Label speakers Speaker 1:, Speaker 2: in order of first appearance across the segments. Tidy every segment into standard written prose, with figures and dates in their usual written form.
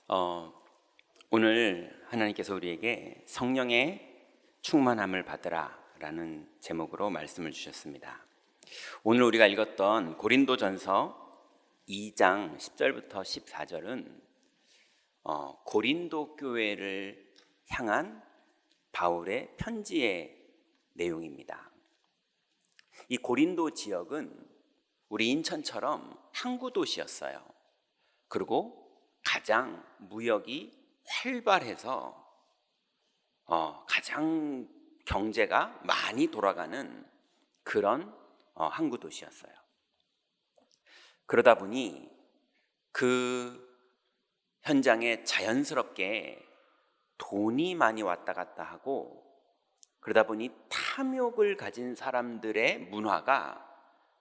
Speaker 1: 어, 오늘 하나님께서 우리에게 성령의 충만함을 받으라 라는 제목으로 말씀을 주셨습니다. 오늘 우리가 읽었던 고린도전서 2장 10절부터 14절은 고린도 교회를 향한 바울의 편지의 내용입니다. 이 고린도 지역은 우리 인천처럼 항구 도시였어요. 그리고 가장 무역이 활발해서 가장 경제가 많이 돌아가는 그런 항구 도시였어요. 그러다 보니 그 현장에 자연스럽게 돈이 많이 왔다 갔다 하고, 그러다 보니 탐욕을 가진 사람들의 문화가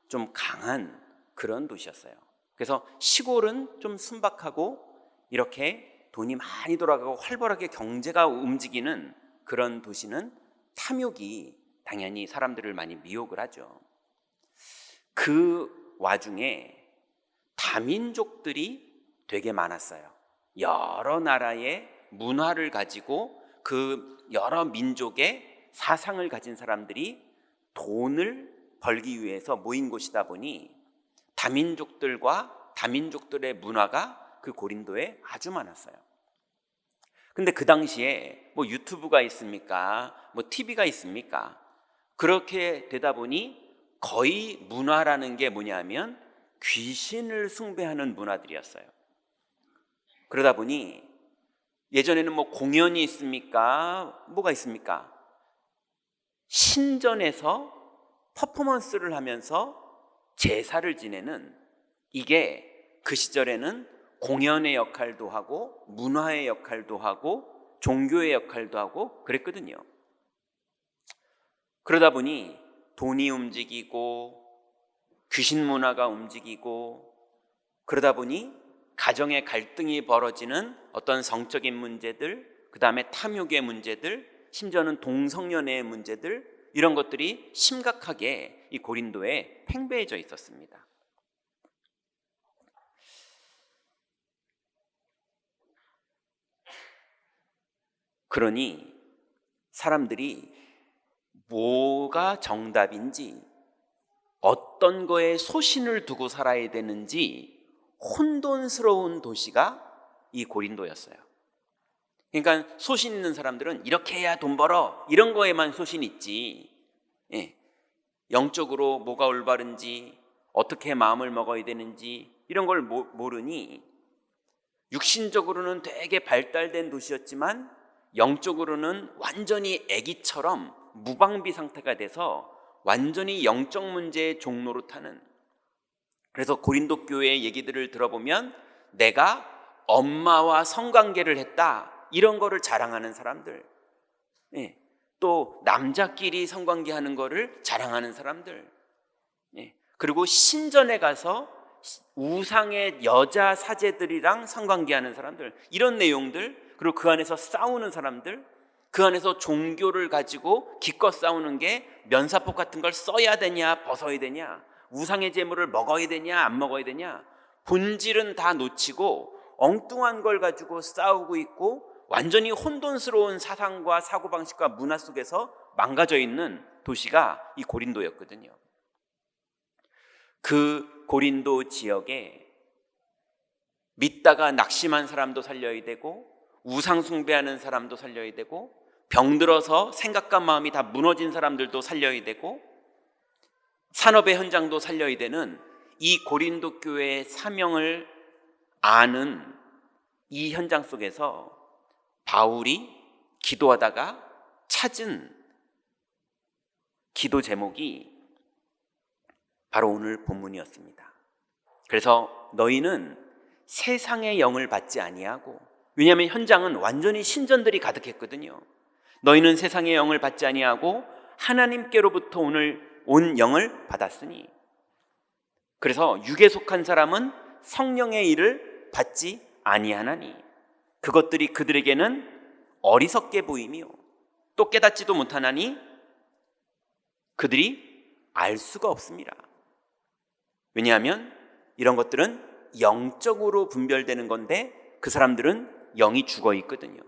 Speaker 1: 좀 강한 그런 도시였어요. 그래서 시골은 좀 순박하고 이렇게 돈이 많이 돌아가고 활발하게 경제가 움직이는 그런 도시는 탐욕이 당연히 사람들을 많이 미혹을 하죠. 그 와중에 다민족들이 되게 많았어요. 여러 나라의 문화를 가지고 그 여러 민족의 사상을 가진 사람들이 돈을 벌기 위해서 모인 곳이다 보니 다민족들과 다민족들의 문화가 그 고린도에 아주 많았어요. 근데 그 당시에 뭐 유튜브가 있습니까? 뭐 TV가 있습니까? 그렇게 되다 보니 거의 문화라는 게 뭐냐면 귀신을 숭배하는 문화들이었어요. 그러다 보니 예전에는 뭐 공연이 있습니까? 뭐가 있습니까? 신전에서 퍼포먼스를 하면서 제사를 지내는, 이게 그 시절에는 공연의 역할도 하고 문화의 역할도 하고 종교의 역할도 하고 그랬거든요. 그러다 보니 돈이 움직이고 귀신 문화가 움직이고, 그러다 보니 가정의 갈등이 벌어지는 어떤 성적인 문제들, 그 다음에 탐욕의 문제들, 심지어는 동성연애의 문제들, 이런 것들이 심각하게 이 고린도에 팽배해져 있었습니다. 그러니 사람들이 뭐가 정답인지, 어떤 거에 소신을 두고 살아야 되는지 혼돈스러운 도시가 이 고린도였어요. 그러니까 소신 있는 사람들은 이렇게 해야 돈 벌어, 이런 거에만 소신 있지, 영적으로 뭐가 올바른지, 어떻게 마음을 먹어야 되는지 이런 걸 모르니 육신적으로는 되게 발달된 도시였지만 영적으로는 완전히 아기처럼 무방비 상태가 돼서 완전히 영적 문제의 종로로 타는, 그래서 고린도 교회의 얘기들을 들어보면 내가 엄마와 성관계를 했다, 이런 거를 자랑하는 사람들, 또 남자끼리 성관계하는 거를 자랑하는 사람들, 그리고 신전에 가서 우상의 여자 사제들이랑 성관계하는 사람들, 이런 내용들, 그리고 그 안에서 싸우는 사람들, 그 안에서 종교를 가지고 기껏 싸우는 게 면사포 같은 걸 써야 되냐 벗어야 되냐, 우상의 제물을 먹어야 되냐 안 먹어야 되냐, 본질은 다 놓치고 엉뚱한 걸 가지고 싸우고 있고 완전히 혼돈스러운 사상과 사고방식과 문화 속에서 망가져 있는 도시가 이 고린도였거든요. 그 고린도 지역에 믿다가 낙심한 사람도 살려야 되고, 우상 숭배하는 사람도 살려야 되고, 병들어서 생각과 마음이 다 무너진 사람들도 살려야 되고, 산업의 현장도 살려야 되는 이 고린도 교회의 사명을 아는 이 현장 속에서 바울이 기도하다가 찾은 기도 제목이 바로 오늘 본문이었습니다. 그래서 너희는 세상의 영을 받지 아니하고, 왜냐하면 현장은 완전히 신전들이 가득했거든요. 너희는 세상의 영을 받지 아니하고 하나님께로부터 온 영을 받았으니, 그래서 육에 속한 사람은 성령의 일을 받지 아니하나니 그것들이 그들에게는 어리석게 보이며 또 깨닫지도 못하나니 그들이 알 수가 없습니다. 왜냐하면 이런 것들은 영적으로 분별되는 건데 그 사람들은 영이 죽어 있거든요.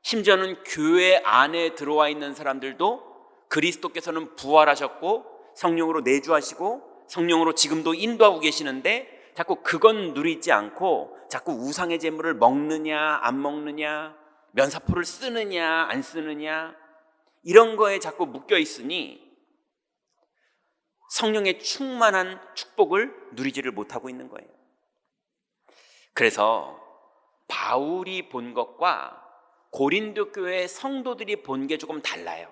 Speaker 1: 심지어는 교회 안에 들어와 있는 사람들도 그리스도께서는 부활하셨고 성령으로 내주하시고 성령으로 지금도 인도하고 계시는데 자꾸 그건 누리지 않고 자꾸 우상의 제물을 먹느냐 안 먹느냐, 면사포를 쓰느냐 안 쓰느냐, 이런 거에 자꾸 묶여 있으니 성령의 충만한 축복을 누리지를 못하고 있는 거예요. 그래서 바울이 본 것과 고린도 교회 성도들이 본 게 조금 달라요.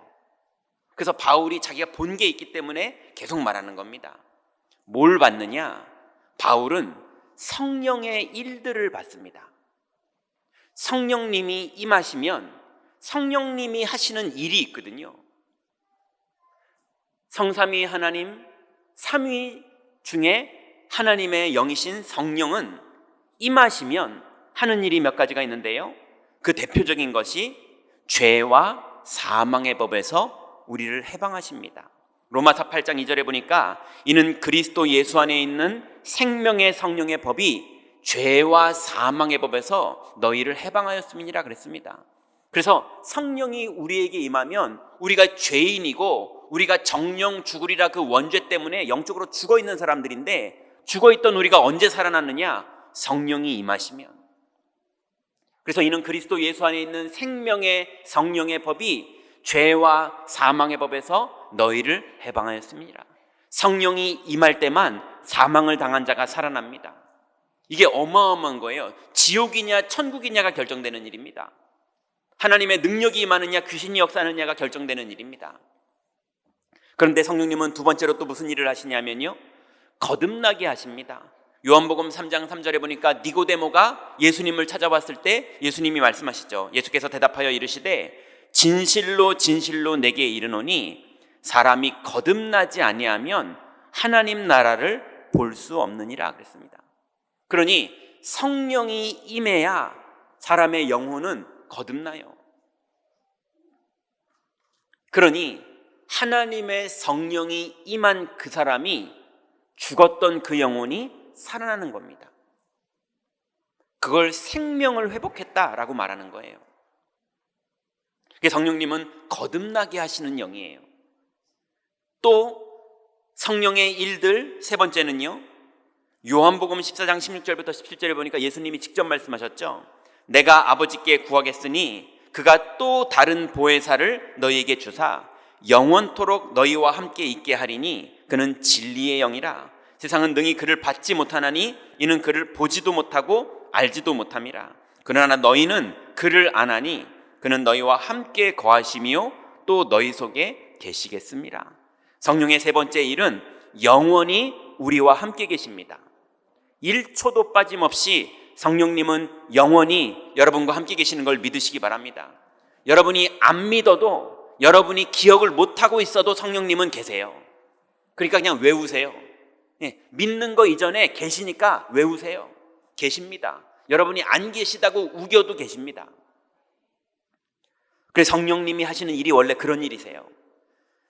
Speaker 1: 그래서 바울이 자기가 본 게 있기 때문에 계속 말하는 겁니다. 뭘 봤느냐? 바울은 성령의 일들을 봤습니다. 성령님이 임하시면 성령님이 하시는 일이 있거든요. 성삼위 하나님, 삼위 중에 하나님의 영이신 성령은 임하시면 하는 일이 몇 가지가 있는데요. 그 대표적인 것이 죄와 사망의 법에서 우리를 해방하십니다. 로마서 8장 2절에 보니까 이는 그리스도 예수 안에 있는 생명의 성령의 법이 죄와 사망의 법에서 너희를 해방하였음이니라 그랬습니다. 그래서 성령이 우리에게 임하면 우리가 죄인이고 우리가 정령 죽으리라 그 원죄 때문에 영적으로 죽어있는 사람들인데, 죽어있던 우리가 언제 살아났느냐? 성령이 임하시면. 그래서 이는 그리스도 예수 안에 있는 생명의 성령의 법이 죄와 사망의 법에서 너희를 해방하였습니다. 성령이 임할 때만 사망을 당한 자가 살아납니다. 이게 어마어마한 거예요. 지옥이냐 천국이냐가 결정되는 일입니다. 하나님의 능력이 임하느냐 귀신이 역사하느냐가 결정되는 일입니다. 그런데 성령님은 두 번째로 또 무슨 일을 하시냐면요, 거듭나게 하십니다. 요한복음 3장 3절에 보니까 니고데모가 예수님을 찾아왔을 때 예수님이 말씀하시죠. 예수께서 대답하여 이르시되 진실로 진실로 내게 이르노니 사람이 거듭나지 아니하면 하나님 나라를 볼 수 없느니라 그랬습니다. 그러니 성령이 임해야 사람의 영혼은 거듭나요. 그러니 하나님의 성령이 임한 그 사람이 죽었던 그 영혼이 살아나는 겁니다. 그걸 생명을 회복했다라고 말하는 거예요. 성령님은 거듭나게 하시는 영이에요. 또 성령의 일들 세 번째는요, 요한복음 14장 16절부터 17절에 보니까 예수님이 직접 말씀하셨죠. 내가 아버지께 구하겠으니 그가 또 다른 보혜사를 너희에게 주사 영원토록 너희와 함께 있게 하리니 그는 진리의 영이라. 세상은 능히 그를 받지 못하나니 이는 그를 보지도 못하고 알지도 못함이라. 그러나 너희는 그를 아나니 그는 너희와 함께 거하시며 또 너희 속에 계시겠습니다. 성령의 세 번째 일은 영원히 우리와 함께 계십니다. 1초도 빠짐없이 성령님은 영원히 여러분과 함께 계시는 걸 믿으시기 바랍니다. 여러분이 안 믿어도, 여러분이 기억을 못하고 있어도 성령님은 계세요. 그러니까 그냥 외우세요. 믿는 거 이전에 계시니까 외우세요. 계십니다. 여러분이 안 계시다고 우겨도 계십니다. 그래서 성령님이 하시는 일이 원래 그런 일이세요.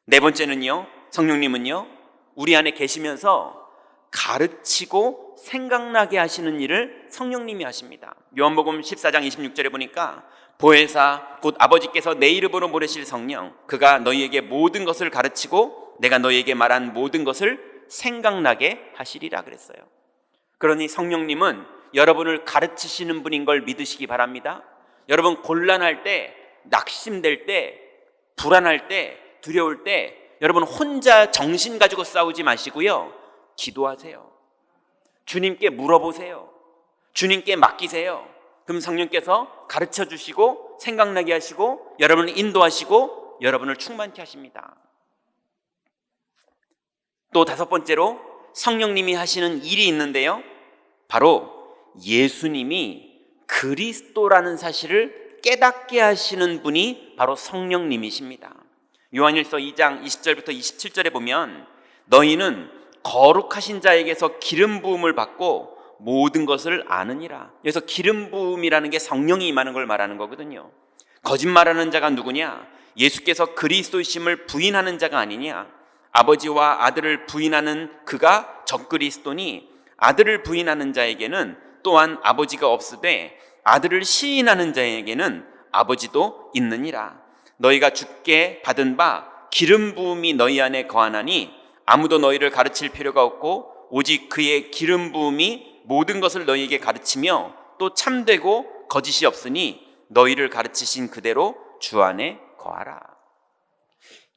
Speaker 1: 네 번째는요, 성령님은요 우리 안에 계시면서 가르치고 생각나게 하시는 일을 성령님이 하십니다. 요한복음 14장 26절에 보니까 보혜사 곧 아버지께서 내 이름으로 보내실 성령, 그가 너희에게 모든 것을 가르치고 내가 너희에게 말한 모든 것을 생각나게 하시리라 그랬어요. 그러니 성령님은 여러분을 가르치시는 분인 걸 믿으시기 바랍니다. 여러분 곤란할 때, 낙심될 때, 불안할 때, 두려울 때 여러분 혼자 정신 가지고 싸우지 마시고요, 기도하세요. 주님께 물어보세요. 주님께 맡기세요. 그럼 성령께서 가르쳐 주시고 생각나게 하시고 여러분을 인도하시고 여러분을 충만케 하십니다. 또 다섯 번째로 성령님이 하시는 일이 있는데요, 바로 예수님이 그리스도라는 사실을 깨닫게 하시는 분이 바로 성령님이십니다. 요한일서 2장 20절부터 27절에 보면 너희는 거룩하신 자에게서 기름 부음을 받고 모든 것을 아느니라. 그래서 기름 부음이라는 게 성령이 임하는 걸 말하는 거거든요. 거짓말하는 자가 누구냐? 예수께서 그리스도이심을 부인하는 자가 아니냐? 아버지와 아들을 부인하는 그가 적그리스도니 아들을 부인하는 자에게는 또한 아버지가 없으되 아들을 시인하는 자에게는 아버지도 있느니라. 너희가 주께 받은 바 기름 부음이 너희 안에 거하나니 아무도 너희를 가르칠 필요가 없고 오직 그의 기름 부음이 모든 것을 너희에게 가르치며 또 참되고 거짓이 없으니 너희를 가르치신 그대로 주 안에 거하라.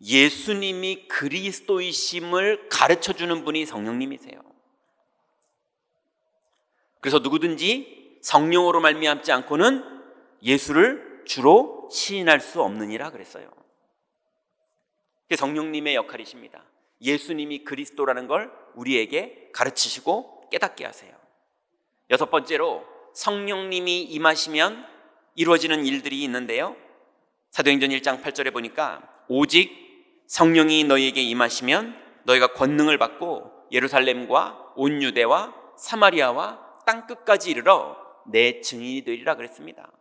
Speaker 1: 예수님이 그리스도이심을 가르쳐주는 분이 성령님이세요. 그래서 누구든지 성령으로 말미암지 않고는 예수를 주로 시인할 수 없느니라 그랬어요. 그게 성령님의 역할이십니다. 예수님이 그리스도라는 걸 우리에게 가르치시고 깨닫게 하세요. 여섯 번째로 성령님이 임하시면 이루어지는 일들이 있는데요, 사도행전 1장 8절에 보니까 오직 성령이 너희에게 임하시면 너희가 권능을 받고 예루살렘과 온 유대와 사마리아와 땅끝까지 이르러 내 증인이 되리라 그랬습니다.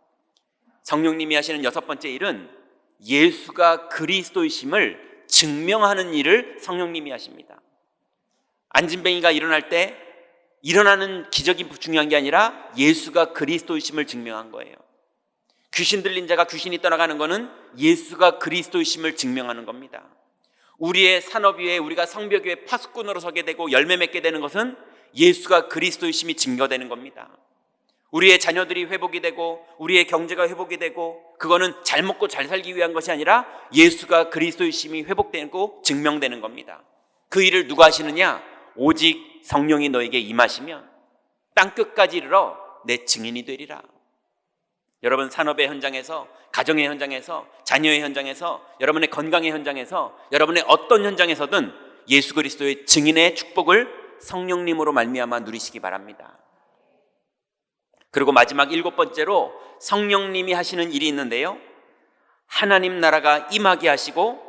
Speaker 1: 성령님이 하시는 여섯 번째 일은 예수가 그리스도이심을 증명하는 일을 성령님이 하십니다. 안진뱅이가 일어날 때 일어나는 기적이 중요한 게 아니라 예수가 그리스도이심을 증명한 거예요. 귀신 들린 자가 귀신이 떠나가는 것은 예수가 그리스도이심을 증명하는 겁니다. 우리의 산업 위에 우리가 성벽 위에 파수꾼으로 서게 되고 열매 맺게 되는 것은 예수가 그리스도이심이 증거되는 겁니다. 우리의 자녀들이 회복이 되고 우리의 경제가 회복이 되고 그거는 잘 먹고 잘 살기 위한 것이 아니라 예수가 그리스도이심이 회복되고 증명되는 겁니다. 그 일을 누가 하시느냐? 오직 성령이 너에게 임하시면 땅끝까지 이르러 내 증인이 되리라. 여러분, 산업의 현장에서, 가정의 현장에서, 자녀의 현장에서, 여러분의 건강의 현장에서, 여러분의 어떤 현장에서든 예수 그리스도의 증인의 축복을 성령님으로 말미암아 누리시기 바랍니다. 그리고 마지막 일곱 번째로 성령님이 하시는 일이 있는데요, 하나님 나라가 임하게 하시고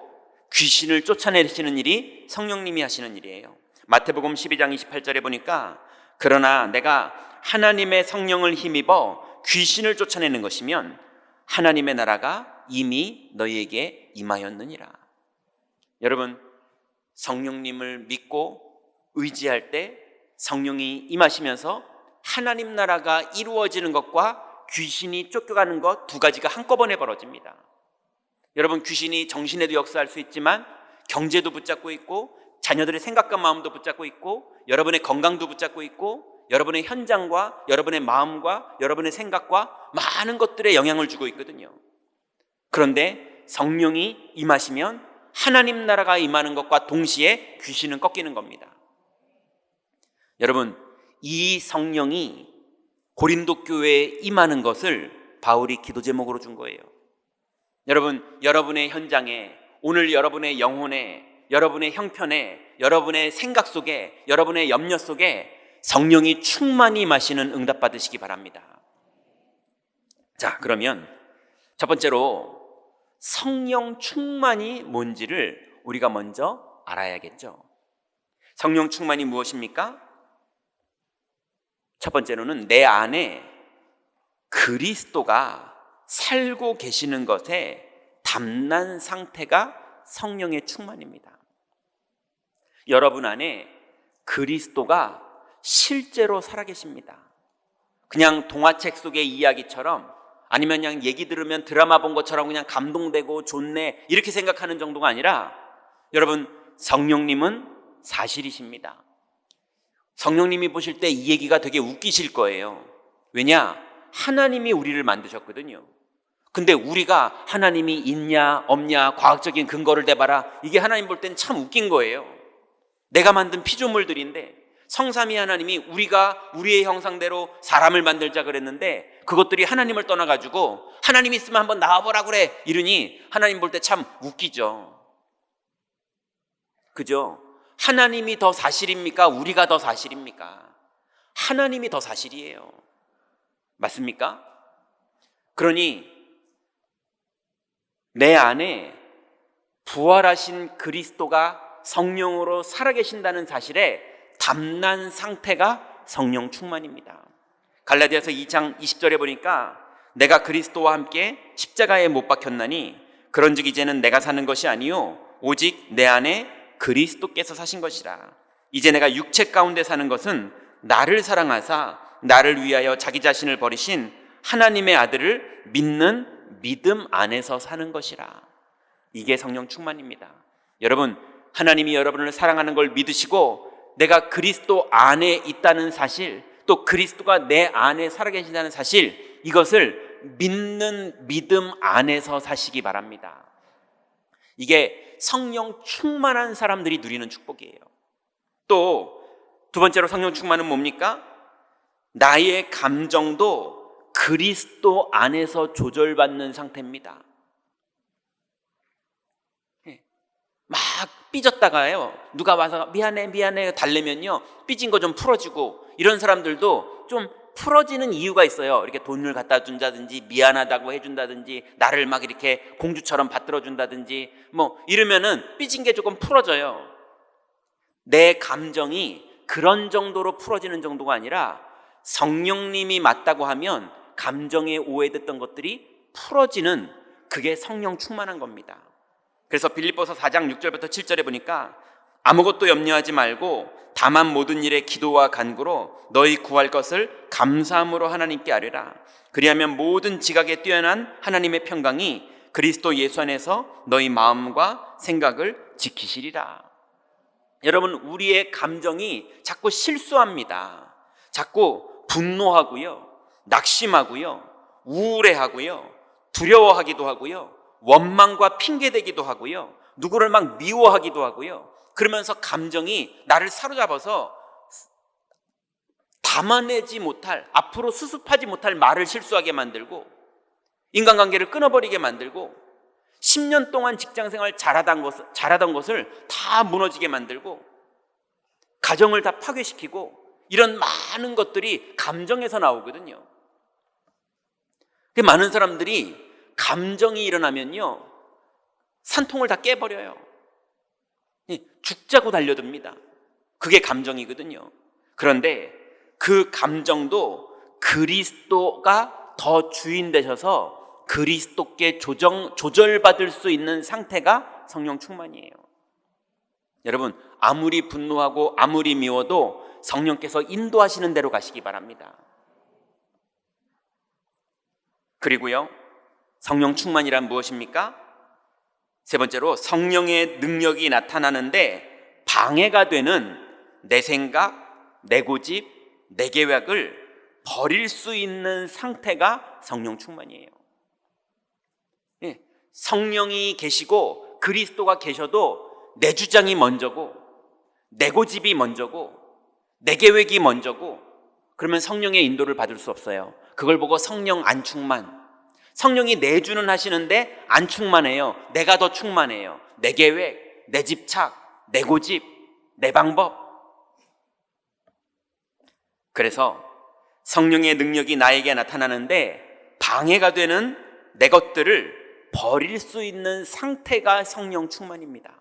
Speaker 1: 귀신을 쫓아내시는 일이 성령님이 하시는 일이에요. 마태복음 12장 28절에 보니까 그러나 내가 하나님의 성령을 힘입어 귀신을 쫓아내는 것이면 하나님의 나라가 이미 너희에게 임하였느니라. 여러분, 성령님을 믿고 의지할 때 성령이 임하시면서 하나님 나라가 이루어지는 것과 귀신이 쫓겨가는 것 두 가지가 한꺼번에 벌어집니다. 여러분, 귀신이 정신에도 역사할 수 있지만 경제도 붙잡고 있고 자녀들의 생각과 마음도 붙잡고 있고 여러분의 건강도 붙잡고 있고 여러분의 현장과 여러분의 마음과 여러분의 생각과 많은 것들에 영향을 주고 있거든요. 그런데 성령이 임하시면 하나님 나라가 임하는 것과 동시에 귀신은 꺾이는 겁니다. 여러분, 이 성령이 고린도 교회에 임하는 것을 바울이 기도 제목으로 준 거예요. 여러분, 여러분의 현장에, 오늘 여러분의 영혼에, 여러분의 형편에, 여러분의 생각 속에, 여러분의 염려 속에 성령이 충만히 임하시는 응답 받으시기 바랍니다. 자, 그러면 첫 번째로 성령 충만이 뭔지를 우리가 먼저 알아야겠죠. 성령 충만이 무엇입니까? 첫 번째로는 내 안에 그리스도가 살고 계시는 것에 담난 상태가 성령의 충만입니다. 여러분 안에 그리스도가 실제로 살아계십니다. 그냥 동화책 속의 이야기처럼 아니면 그냥 얘기 들으면 드라마 본 것처럼 그냥 감동되고 좋네 이렇게 생각하는 정도가 아니라 여러분, 성령님은 사실이십니다. 성령님이 보실 때 이 얘기가 되게 웃기실 거예요. 왜냐? 하나님이 우리를 만드셨거든요. 근데 우리가 하나님이 있냐 없냐 과학적인 근거를 대봐라, 이게 하나님 볼 땐 참 웃긴 거예요. 내가 만든 피조물들인데 성삼위 하나님이 우리가 우리의 형상대로 사람을 만들자 그랬는데 그것들이 하나님을 떠나가지고 하나님 있으면 한번 나와보라 그래 이러니 하나님 볼 때 참 웃기죠. 그죠? 하나님이 더 사실입니까? 우리가 더 사실입니까? 하나님이 더 사실이에요. 맞습니까? 그러니 내 안에 부활하신 그리스도가 성령으로 살아계신다는 사실에 담난 상태가 성령 충만입니다. 갈라디아서 2장 20절에 보니까 내가 그리스도와 함께 십자가에 못 박혔나니 그런즉 이제는 내가 사는 것이 아니요 오직 내 안에 그리스도께서 사신 것이라. 이제 내가 육체 가운데 사는 것은 나를 사랑하사 나를 위하여 자기 자신을 버리신 하나님의 아들을 믿는 믿음 안에서 사는 것이라. 이게 성령 충만입니다. 여러분, 하나님이 여러분을 사랑하는 걸 믿으시고 내가 그리스도 안에 있다는 사실, 또 그리스도가 내 안에 살아계신다는 사실, 이것을 믿는 믿음 안에서 사시기 바랍니다. 이게 성령 충만한 사람들이 누리는 축복이에요. 또 두 번째로 성령 충만은 뭡니까? 나의 감정도 그리스도 안에서 조절받는 상태입니다. 막 삐졌다가요, 누가 와서 미안해 달래면요, 삐진 거 좀 풀어지고, 이런 사람들도 좀 풀어지는 이유가 있어요. 이렇게 돈을 갖다 준다든지, 미안하다고 해준다든지, 나를 막 이렇게 공주처럼 받들어 준다든지, 이러면은 삐진 게 조금 풀어져요. 내 감정이 그런 정도로 풀어지는 정도가 아니라 성령님이 맞다고 하면 감정에 오해됐던 것들이 풀어지는, 그게 성령 충만한 겁니다. 그래서 빌립보서 4장 6절부터 7절에 보니까 아무것도 염려하지 말고 다만 모든 일에 기도와 간구로 너희 구할 것을 감사함으로 하나님께 아뢰라. 그리하면 모든 지각에 뛰어난 하나님의 평강이 그리스도 예수 안에서 너희 마음과 생각을 지키시리라. 여러분, 우리의 감정이 자꾸 실수합니다. 자꾸 분노하고요, 낙심하고요, 우울해하고요, 두려워하기도 하고요, 원망과 핑계대기도 하고요, 누구를 막 미워하기도 하고요. 그러면서 감정이 나를 사로잡아서 담아내지 못할, 앞으로 수습하지 못할 말을 실수하게 만들고, 인간관계를 끊어버리게 만들고, 10년 동안 직장생활 잘하던 것을 다 무너지게 만들고, 가정을 다 파괴시키고, 이런 많은 것들이 감정에서 나오거든요. 많은 사람들이 감정이 일어나면요, 산통을 다 깨버려요. 죽자고 달려듭니다. 그게 감정이거든요. 그런데 그 감정도 그리스도가 더 주인 되셔서 그리스도께 조절받을 수 있는 상태가 성령 충만이에요. 여러분, 아무리 분노하고 아무리 미워도 성령께서 인도하시는 대로 가시기 바랍니다. 그리고요, 성령 충만이란 무엇입니까? 세 번째로, 성령의 능력이 나타나는데 방해가 되는 내 생각, 내 고집, 내 계획을 버릴 수 있는 상태가 성령 충만이에요. 성령이 계시고 그리스도가 계셔도 내 주장이 먼저고, 내 고집이 먼저고, 내 계획이 먼저고, 그러면 성령의 인도를 받을 수 없어요. 그걸 보고 성령 안 충만, 성령이 내주는 하시는데 안 충만해요. 내가 더 충만해요. 내 계획, 내 집착, 내 고집, 내 방법. 그래서 성령의 능력이 나에게 나타나는데 방해가 되는 내 것들을 버릴 수 있는 상태가 성령 충만입니다.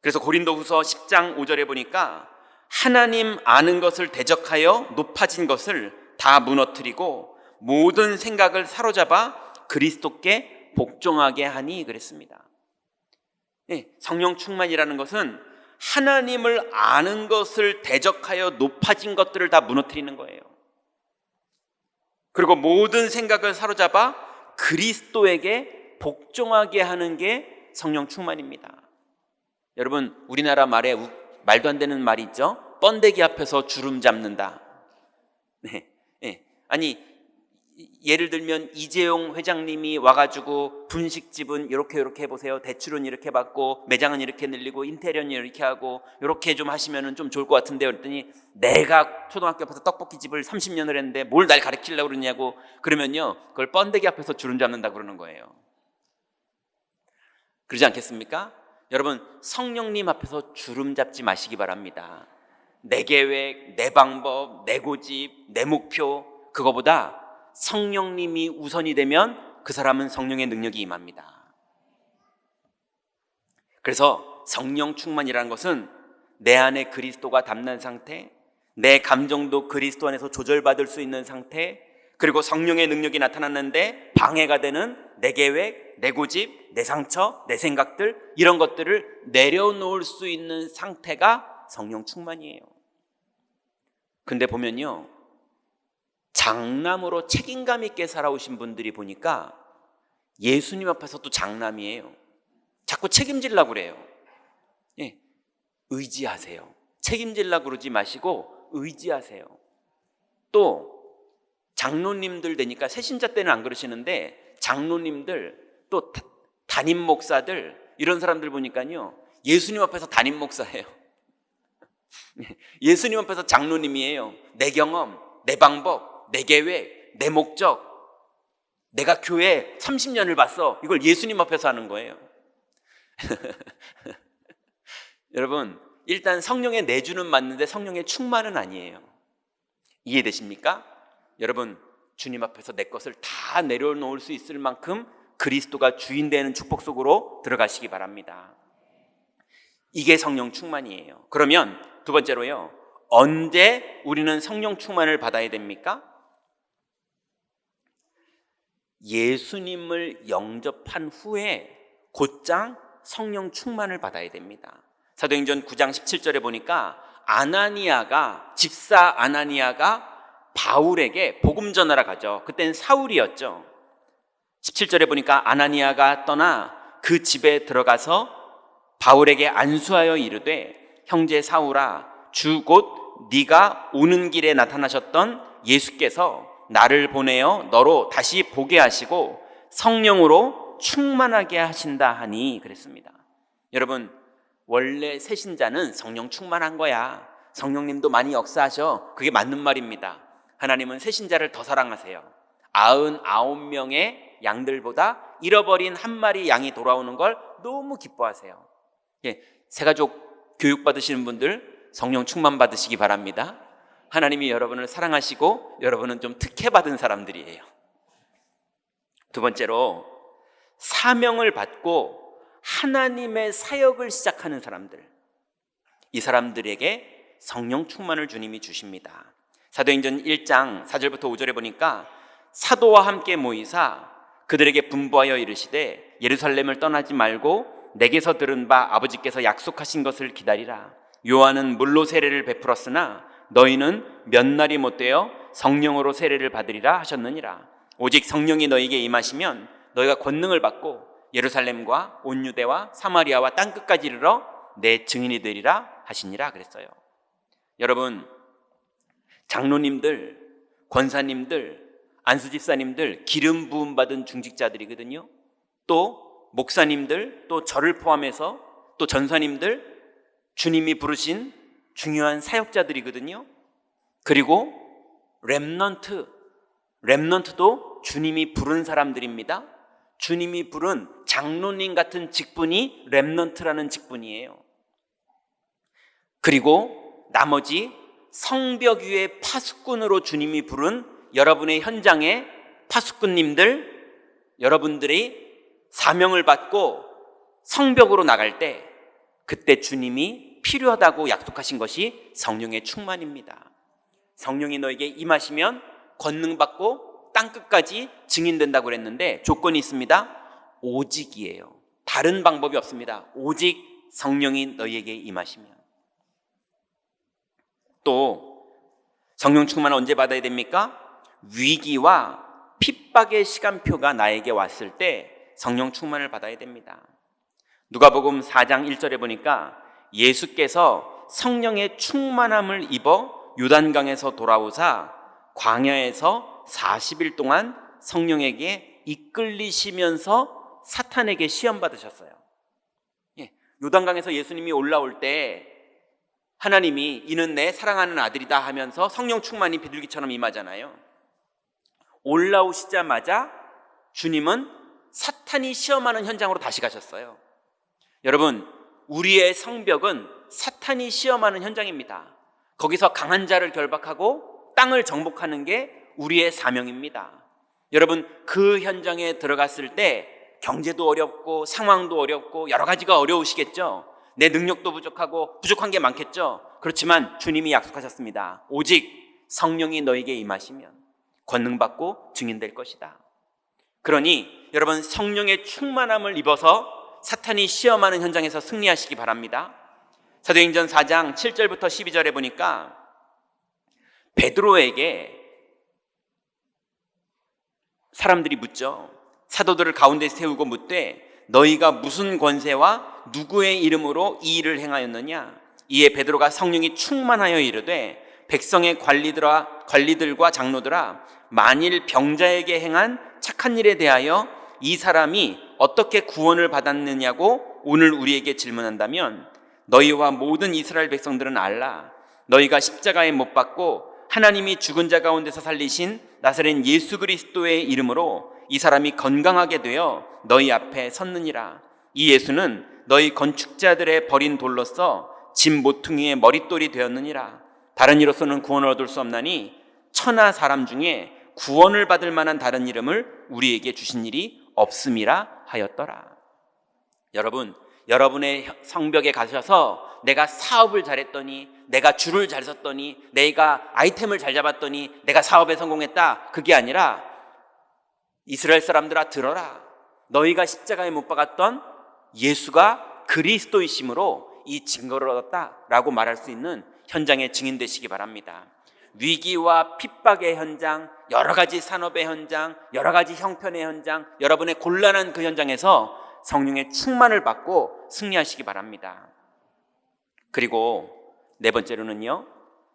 Speaker 1: 그래서 고린도후서 10장 5절에 보니까 하나님 아는 것을 대적하여 높아진 것을 다 무너뜨리고 모든 생각을 사로잡아 그리스도께 복종하게 하니, 그랬습니다. 성령 충만이라는 것은 하나님을 아는 것을 대적하여 높아진 것들을 다 무너뜨리는 거예요. 그리고 모든 생각을 사로잡아 그리스도에게 복종하게 하는 게 성령 충만입니다. 여러분, 우리나라 말에 말도 안 되는 말이 있죠. 번데기 앞에서 주름 잡는다. 아니, 예를 들면 이재용 회장님이 와가지고 분식집은 이렇게 해보세요, 대출은 이렇게 받고 매장은 이렇게 늘리고 인테리어는 이렇게 하고 이렇게 좀 하시면 좀 좋을 것 같은데요, 그랬더니 내가 초등학교 앞에서 떡볶이집을 30년을 했는데 뭘 날 가르치려고 그러냐고, 그러면요, 그걸 번데기 앞에서 주름 잡는다 그러는 거예요. 그러지 않겠습니까? 여러분, 성령님 앞에서 주름 잡지 마시기 바랍니다. 내 계획, 내 방법, 내 고집, 내 목표, 그거보다 성령님이 우선이 되면 그 사람은 성령의 능력이 임합니다. 그래서 성령 충만이라는 것은 내 안에 그리스도가 담는 상태, 내 감정도 그리스도 안에서 조절받을 수 있는 상태, 그리고 성령의 능력이 나타났는데 방해가 되는 내 계획, 내 고집, 내 상처, 내 생각들, 이런 것들을 내려놓을 수 있는 상태가 성령 충만이에요. 근데 보면요, 장남으로 책임감 있게 살아오신 분들이 보니까 예수님 앞에서도 장남이에요. 자꾸 책임지려고 그래요. 예, 의지하세요. 책임지려고 그러지 마시고 의지하세요. 또 장로님들 되니까 새신자 때는 안 그러시는데 장로님들 또 담임 목사들 이런 사람들 보니까요, 예수님 앞에서 담임 목사예요. 예수님 앞에서 장로님이에요. 내 경험, 내 방법, 내 계획, 내 목적, 내가 교회 30년을 봤어, 이걸 예수님 앞에서 하는 거예요. 여러분, 일단 성령의 내주는 맞는데 성령의 충만은 아니에요. 이해되십니까? 여러분, 주님 앞에서 내 것을 다 내려놓을 수 있을 만큼 그리스도가 주인 되는 축복 속으로 들어가시기 바랍니다. 이게 성령 충만이에요. 그러면 두 번째로요, 언제 우리는 성령 충만을 받아야 됩니까? 예수님을 영접한 후에 곧장 성령 충만을 받아야 됩니다. 사도행전 9장 17절에 보니까 집사 아나니아가 바울에게 복음 전하러 가죠. 그때는 사울이었죠. 17절에 보니까 아나니아가 떠나 그 집에 들어가서 바울에게 안수하여 이르되, 형제 사울아, 주 곧 네가 오는 길에 나타나셨던 예수께서 나를 보내어 너로 다시 보게 하시고 성령으로 충만하게 하신다 하니 그랬습니다. 여러분, 원래 새신자는 성령 충만한 거야. 성령님도 많이 역사하셔. 그게 맞는 말입니다. 하나님은 새신자를 더 사랑하세요. 99명의 양들보다 잃어버린 한 마리 양이 돌아오는 걸 너무 기뻐하세요. 새가족 교육받으시는 분들 성령 충만 받으시기 바랍니다. 하나님이 여러분을 사랑하시고 여러분은 좀 특혜받은 사람들이에요. 두 번째로, 사명을 받고 하나님의 사역을 시작하는 사람들, 이 사람들에게 성령 충만을 주님이 주십니다. 사도행전 1장 4절부터 5절에 보니까 사도와 함께 모이사 그들에게 분부하여 이르시되, 예루살렘을 떠나지 말고 내게서 들은 바 아버지께서 약속하신 것을 기다리라. 요한은 물로 세례를 베풀었으나 너희는 몇 날이 못되어 성령으로 세례를 받으리라 하셨느니라. 오직 성령이 너희에게 임하시면 너희가 권능을 받고 예루살렘과 온 유대와 사마리아와 땅끝까지 이르러 내 증인이 되리라 하시니라 그랬어요. 여러분, 장로님들, 권사님들, 안수집사님들 기름 부음 받은 중직자들이거든요. 또 목사님들, 또 저를 포함해서 또 전사님들, 주님이 부르신 중요한 사역자들이거든요. 그리고 렘넌트도 주님이 부른 사람들입니다. 주님이 부른 장로님 같은 직분이 렘넌트라는 직분이에요. 그리고 나머지 성벽 위의 파수꾼으로 주님이 부른 여러분의 현장의 파수꾼님들, 여러분들이 사명을 받고 성벽으로 나갈 때 그때 주님이 필요하다고 약속하신 것이 성령의 충만입니다. 성령이 너에게 임하시면 권능 받고 땅끝까지 증인된다고 그랬는데 조건이 있습니다. 오직이에요. 다른 방법이 없습니다. 오직 성령이 너희에게 임하시면. 또 성령 충만을 언제 받아야 됩니까? 위기와 핍박의 시간표가 나에게 왔을 때 성령 충만을 받아야 됩니다. 누가복음 4장 1절에 보니까 예수께서 성령의 충만함을 입어 요단강에서 돌아오사 광야에서 40일 동안 성령에게 이끌리시면서 사탄에게 시험 받으셨어요. 요단강에서 예수님이 올라올 때 하나님이 이는 내 사랑하는 아들이다 하면서 성령 충만이 비둘기처럼 임하잖아요. 올라오시자마자 주님은 사탄이 시험하는 현장으로 다시 가셨어요. 여러분, 우리의 성벽은 사탄이 시험하는 현장입니다. 거기서 강한 자를 결박하고 땅을 정복하는 게 우리의 사명입니다. 여러분, 그 현장에 들어갔을 때 경제도 어렵고 상황도 어렵고 여러 가지가 어려우시겠죠. 내 능력도 부족하고 부족한 게 많겠죠. 그렇지만 주님이 약속하셨습니다. 오직 성령이 너에게 임하시면 권능 받고 증인될 것이다. 그러니 여러분, 성령의 충만함을 입어서 사탄이 시험하는 현장에서 승리하시기 바랍니다. 사도행전 4장 7절부터 12절에 보니까 베드로에게 사람들이 묻죠. 사도들을 가운데 세우고 묻되 너희가 무슨 권세와 누구의 이름으로 이 일을 행하였느냐? 이에 베드로가 성령이 충만하여 이르되 백성의 관리들과 장로들아, 만일 병자에게 행한 착한 일에 대하여 이 사람이 어떻게 구원을 받았느냐고 오늘 우리에게 질문한다면 너희와 모든 이스라엘 백성들은 알라. 너희가 십자가에 못 박고 하나님이 죽은 자 가운데서 살리신 나사렛 예수 그리스도의 이름으로 이 사람이 건강하게 되어 너희 앞에 섰느니라. 이 예수는 너희 건축자들의 버린 돌로서 집 모퉁이의 머릿돌이 되었느니라. 다른 이로서는 구원을 얻을 수 없나니 천하 사람 중에 구원을 받을 만한 다른 이름을 우리에게 주신 일이 없음이라 하였더라. 여러분, 여러분의 성벽에 가셔서 내가 사업을 잘했더니, 내가 줄을 잘 섰더니, 내가 아이템을 잘 잡았더니 내가 사업에 성공했다, 그게 아니라 이스라엘 사람들아 들어라. 너희가 십자가에 못 박았던 예수가 그리스도이심으로 이 증거를 얻었다라고 말할 수 있는 현장에 증인되시기 바랍니다. 위기와 핍박의 현장, 여러 가지 산업의 현장, 여러 가지 형편의 현장, 여러분의 곤란한 그 현장에서 성령의 충만을 받고 승리하시기 바랍니다. 그리고 네 번째로는요,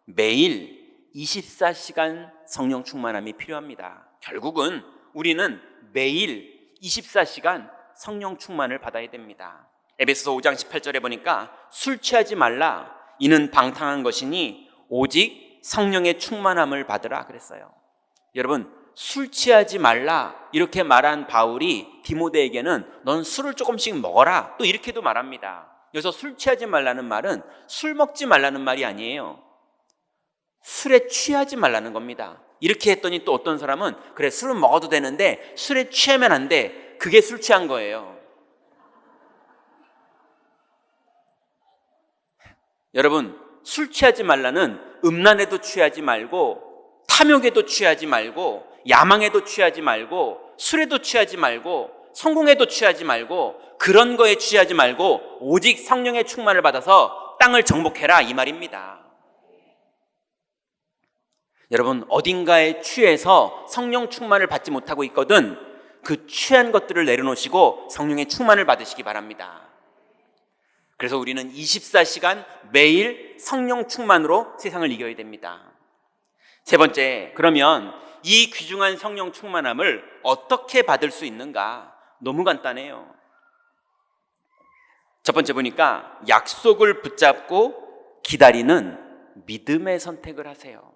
Speaker 1: 매일 24시간 성령 충만함이 필요합니다. 결국은 우리는 매일 24시간 성령 충만을 받아야 됩니다. 에베소서 5장 18절에 보니까 술 취하지 말라, 이는 방탕한 것이니 오직 성령의 충만함을 받으라 그랬어요. 여러분, 술 취하지 말라 이렇게 말한 바울이 디모데에게는 넌 술을 조금씩 먹어라 또 이렇게도 말합니다. 그래서 술 취하지 말라는 말은 술 먹지 말라는 말이 아니에요. 술에 취하지 말라는 겁니다. 이렇게 했더니 또 어떤 사람은 그래, 술은 먹어도 되는데 술에 취하면 안 돼, 그게 술 취한 거예요. 여러분, 술 취하지 말라는 음란에도 취하지 말고, 탐욕에도 취하지 말고, 야망에도 취하지 말고, 술에도 취하지 말고, 성공에도 취하지 말고, 그런 거에 취하지 말고 오직 성령의 충만을 받아서 땅을 정복해라, 이 말입니다. 여러분, 어딘가에 취해서 성령 충만을 받지 못하고 있거든 그 취한 것들을 내려놓으시고 성령의 충만을 받으시기 바랍니다. 그래서 우리는 24시간 매일 성령 충만으로 세상을 이겨야 됩니다. 세 번째, 그러면 이 귀중한 성령 충만함을 어떻게 받을 수 있는가? 너무 간단해요. 첫 번째 보니까 약속을 붙잡고 기다리는 믿음의 선택을 하세요.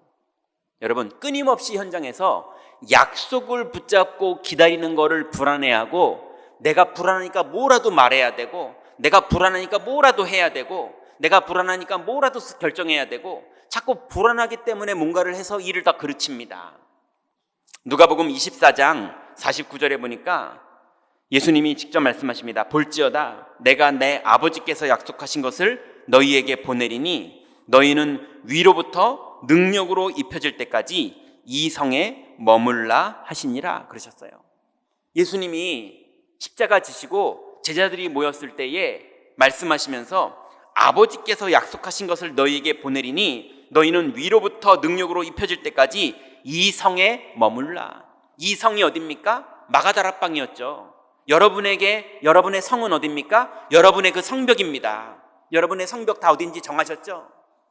Speaker 1: 여러분, 끊임없이 현장에서 약속을 붙잡고 기다리는 거를 불안해하고, 내가 불안하니까 뭐라도 말해야 되고, 내가 불안하니까 뭐라도 해야 되고, 내가 불안하니까 뭐라도 결정해야 되고, 자꾸 불안하기 때문에 뭔가를 해서 일을 다 그르칩니다. 누가복음 24장 49절에 보니까 예수님이 직접 말씀하십니다. 볼지어다 내가 내 아버지께서 약속하신 것을 너희에게 보내리니 너희는 위로부터 능력으로 입혀질 때까지 이 성에 머물라 하시니라 그러셨어요. 예수님이 십자가 지시고 제자들이 모였을 때에 말씀하시면서 아버지께서 약속하신 것을 너희에게 보내리니 너희는 위로부터 능력으로 입혀질 때까지 이 성에 머물라. 이 성이 어딥니까? 마가다락방이었죠. 여러분의 성은 어딥니까? 여러분의 그 성벽입니다. 여러분의 성벽 다 어딘지 정하셨죠?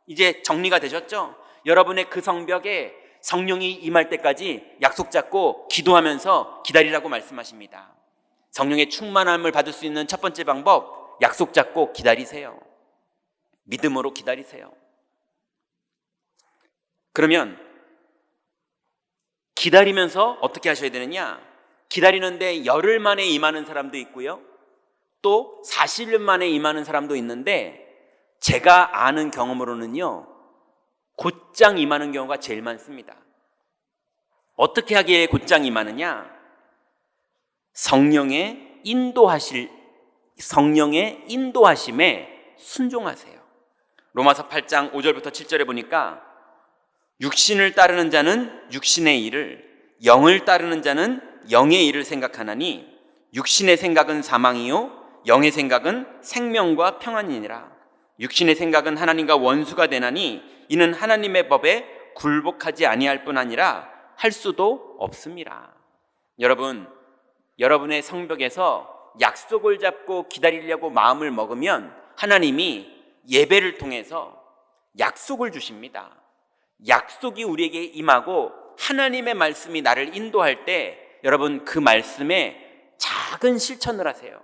Speaker 1: 이제 정리가 되셨죠? 여러분의 그 성벽에 성령이 임할 때까지 약속 잡고 기도하면서 기다리라고 말씀하십니다. 성령의 충만함을 받을 수 있는 첫 번째 방법, 약속 잡고 기다리세요. 믿음으로 기다리세요. 그러면 기다리면서 어떻게 하셔야 되느냐? 기다리는데 열흘 만에 임하는 사람도 있고요, 또 40일 만에 임하는 사람도 있는데, 제가 아는 경험으로는요, 곧장 임하는 경우가 제일 많습니다. 어떻게 하기에 곧장 임하느냐? 성령의 인도하심에 순종하세요. 로마서 8장 5절부터 7절에 보니까 육신을 따르는 자는 육신의 일을, 영을 따르는 자는 영의 일을 생각하나니 육신의 생각은 사망이요 영의 생각은 생명과 평안이니라. 육신의 생각은 하나님과 원수가 되나니 이는 하나님의 법에 굴복하지 아니할 뿐 아니라 할 수도 없습니다. 여러분, 여러분의 성벽에서 약속을 잡고 기다리려고 마음을 먹으면 하나님이 예배를 통해서 약속을 주십니다. 약속이 우리에게 임하고 하나님의 말씀이 나를 인도할 때 여러분 그 말씀에 작은 실천을 하세요.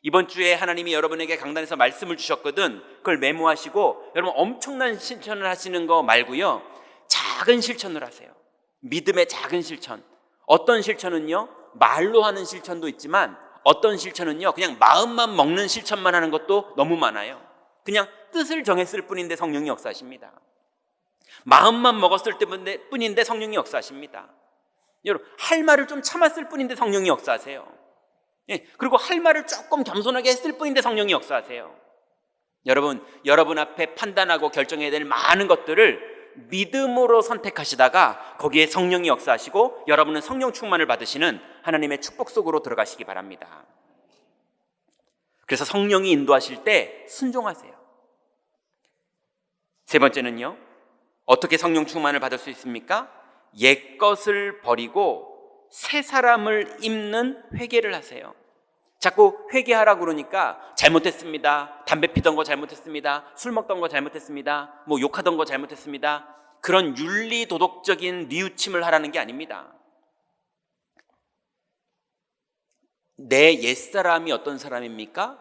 Speaker 1: 이번 주에 하나님이 여러분에게 강단에서 말씀을 주셨거든. 그걸 메모하시고 여러분 엄청난 실천을 하시는 거 말고요, 작은 실천을 하세요. 믿음의 작은 실천. 어떤 실천은요, 말로 하는 실천도 있지만 어떤 실천은요, 그냥 마음만 먹는 실천만 하는 것도 너무 많아요. 그냥 뜻을 정했을 뿐인데 성령이 역사하십니다. 마음만 먹었을 뿐인데 성령이 역사하십니다. 여러분, 할 말을 좀 참았을 뿐인데 성령이 역사하세요. 그리고 할 말을 조금 겸손하게 했을 뿐인데 성령이 역사하세요. 여러분 앞에 판단하고 결정해야 될 많은 것들을 믿음으로 선택하시다가 거기에 성령이 역사하시고 여러분은 성령 충만을 받으시는 하나님의 축복 속으로 들어가시기 바랍니다. 그래서 성령이 인도하실 때 순종하세요. 세 번째는요, 어떻게 성령 충만을 받을 수 있습니까? 옛 것을 버리고 새 사람을 입는 회개를 하세요. 자꾸 회개하라고 그러니까 잘못했습니다, 담배 피던 거 잘못했습니다, 술 먹던 거 잘못했습니다, 욕하던 거 잘못했습니다, 그런 윤리도덕적인 뉘우침을 하라는 게 아닙니다. 내 옛사람이 어떤 사람입니까?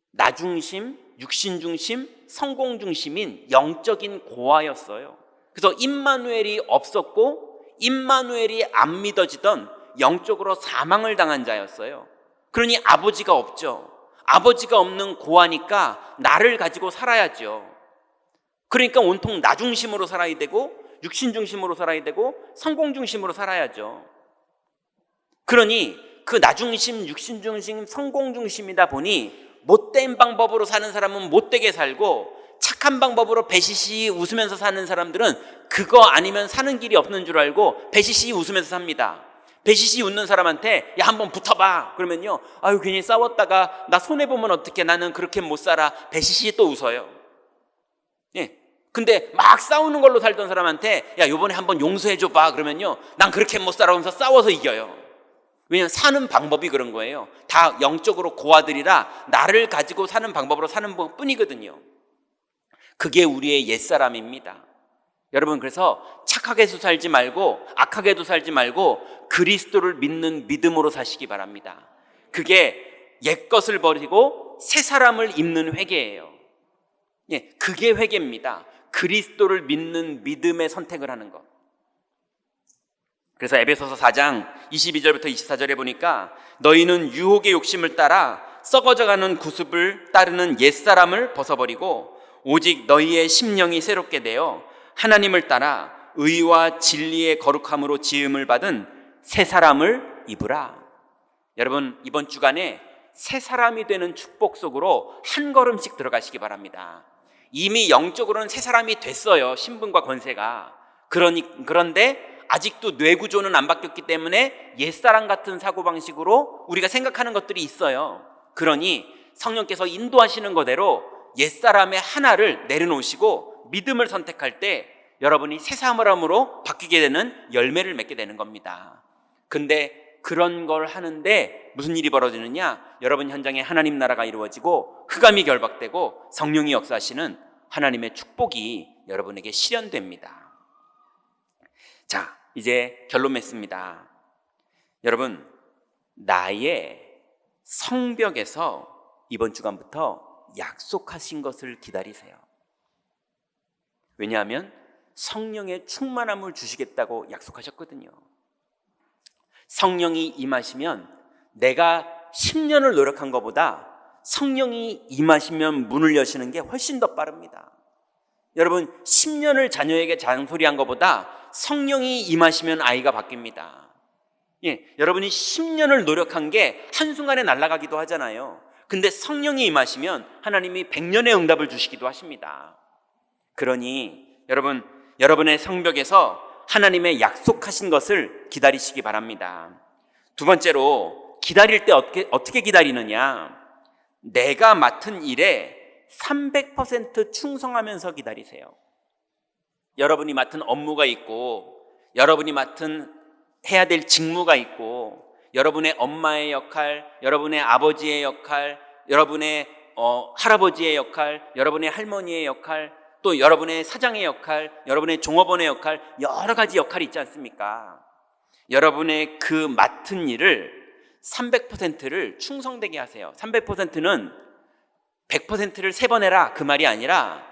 Speaker 1: 나중심, 육신중심, 성공중심인 영적인 고아였어요. 그래서 임마누엘이 없었고 임마누엘이 안 믿어지던 영적으로 사망을 당한 자였어요. 그러니 아버지가 없죠. 아버지가 없는 고아니까 나를 가지고 살아야죠. 그러니까 온통 나 중심으로 살아야 되고 육신 중심으로 살아야 되고 성공 중심으로 살아야죠. 그러니 그 나 중심, 육신 중심, 성공 중심이다 보니 못된 방법으로 사는 사람은 못되게 살고 착한 방법으로 배시시 웃으면서 사는 사람들은 그거 아니면 사는 길이 없는 줄 알고 배시시 웃으면서 삽니다. 배시시 웃는 사람한테 야 한번 붙어봐 그러면요, 아유 괜히 싸웠다가 나 손해보면 어떡해, 나는 그렇게 못 살아, 배시시 또 웃어요. 근데 막 싸우는 걸로 살던 사람한테 야 요번에 한번 용서해줘봐 그러면요, 난 그렇게 못 살아 하면서 싸워서 이겨요. 왜냐하면 사는 방법이 그런 거예요. 다 영적으로 고아들이라 나를 가지고 사는 방법으로 사는 뿐이거든요. 그게 우리의 옛사람입니다. 여러분, 그래서 착하게도 살지 말고 악하게도 살지 말고 그리스도를 믿는 믿음으로 사시기 바랍니다. 그게 옛것을 버리고 새 사람을 입는 회개예요. 그게 회개입니다. 그리스도를 믿는 믿음의 선택을 하는 것. 그래서 에베소서 4장 22절부터 24절에 보니까 너희는 유혹의 욕심을 따라 썩어져가는 구습을 따르는 옛사람을 벗어버리고 오직 너희의 심령이 새롭게 되어 하나님을 따라 의와 진리의 거룩함으로 지음을 받은 새 사람을 입으라. 여러분, 이번 주간에 새 사람이 되는 축복 속으로 한 걸음씩 들어가시기 바랍니다. 이미 영적으로는 새 사람이 됐어요, 신분과 권세가. 그런데 아직도 뇌구조는 안 바뀌었기 때문에 옛사람 같은 사고방식으로 우리가 생각하는 것들이 있어요. 그러니 성령께서 인도하시는 거대로 옛사람의 하나를 내려놓으시고 믿음을 선택할 때 여러분이 새 사람으로 바뀌게 되는 열매를 맺게 되는 겁니다. 근데 그런 걸 하는데 무슨 일이 벌어지느냐? 여러분 현장에 하나님 나라가 이루어지고 흑암이 결박되고 성령이 역사하시는 하나님의 축복이 여러분에게 실현됩니다. 자, 이제 결론 맺습니다. 여러분, 나의 성벽에서 이번 주간부터 약속하신 것을 기다리세요. 왜냐하면 성령의 충만함을 주시겠다고 약속하셨거든요. 성령이 임하시면 내가 10년을 노력한 것보다 성령이 임하시면 문을 여시는 게 훨씬 더 빠릅니다. 여러분, 10년을 자녀에게 잔소리한 것보다 성령이 임하시면 아이가 바뀝니다. 여러분이 10년을 노력한 게 한순간에 날아가기도 하잖아요. 근데 성령이 임하시면 하나님이 100년의 응답을 주시기도 하십니다. 그러니 여러분의 성벽에서 하나님의 약속하신 것을 기다리시기 바랍니다. 두 번째로, 기다릴 때 어떻게 기다리느냐? 내가 맡은 일에 300% 충성하면서 기다리세요. 여러분이 맡은 업무가 있고, 여러분이 맡은 해야 될 직무가 있고, 여러분의 엄마의 역할, 여러분의 아버지의 역할, 여러분의 할아버지의 역할, 여러분의 할머니의 역할, 또 여러분의 사장의 역할, 여러분의 종업원의 역할, 여러 가지 역할이 있지 않습니까? 여러분의 그 맡은 일을 300%를 충성되게 하세요. 300%는 100%를 3번 해라 그 말이 아니라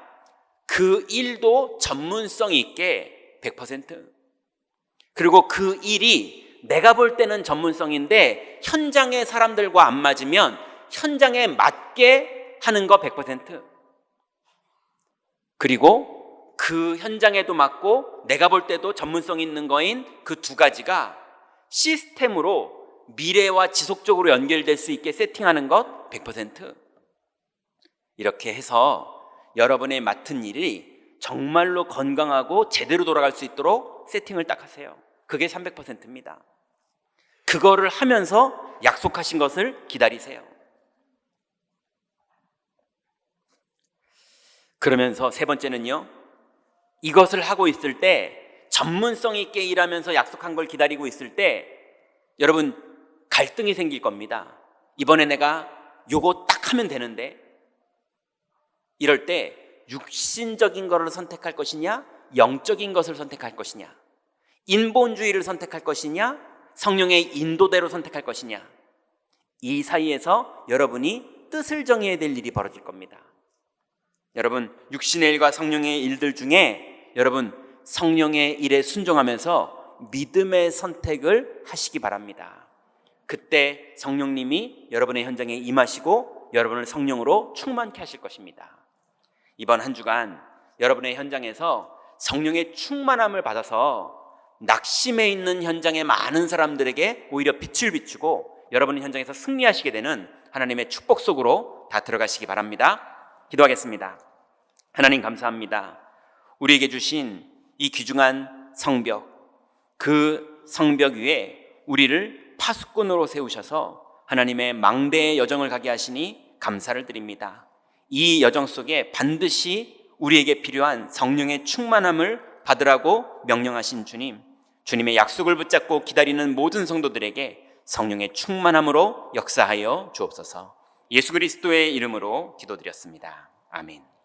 Speaker 1: 그 일도 전문성 있게 100%, 그리고 그 일이 내가 볼 때는 전문성인데 현장의 사람들과 안 맞으면 현장에 맞게 하는 거 100%, 그리고 그 현장에도 맞고 내가 볼 때도 전문성 있는 거인 그 두 가지가 시스템으로 미래와 지속적으로 연결될 수 있게 세팅하는 것 100%. 이렇게 해서 여러분의 맡은 일이 정말로 건강하고 제대로 돌아갈 수 있도록 세팅을 딱 하세요. 그게 300%입니다. 그거를 하면서 약속하신 것을 기다리세요. 그러면서 세 번째는요, 이것을 하고 있을 때, 전문성 있게 일하면서 약속한 걸 기다리고 있을 때 여러분 갈등이 생길 겁니다. 이번에 내가 요거 딱 하면 되는데, 이럴 때 육신적인 것을 선택할 것이냐, 영적인 것을 선택할 것이냐, 인본주의를 선택할 것이냐, 성령의 인도대로 선택할 것이냐, 이 사이에서 여러분이 뜻을 정해야 될 일이 벌어질 겁니다. 여러분, 육신의 일과 성령의 일들 중에 여러분 성령의 일에 순종하면서 믿음의 선택을 하시기 바랍니다. 그때 성령님이 여러분의 현장에 임하시고 여러분을 성령으로 충만케 하실 것입니다. 이번 한 주간 여러분의 현장에서 성령의 충만함을 받아서 낙심해 있는 현장의 많은 사람들에게 오히려 빛을 비추고 여러분의 현장에서 승리하시게 되는 하나님의 축복 속으로 다 들어가시기 바랍니다. 기도하겠습니다. 하나님 감사합니다. 우리에게 주신 이 귀중한 성벽, 그 성벽 위에 우리를 파수꾼으로 세우셔서 하나님의 망대의 여정을 가게 하시니 감사를 드립니다. 이 여정 속에 반드시 우리에게 필요한 성령의 충만함을 받으라고 명령하신 주님, 주님의 약속을 붙잡고 기다리는 모든 성도들에게 성령의 충만함으로 역사하여 주옵소서. 예수 그리스도의 이름으로 기도드렸습니다. 아멘.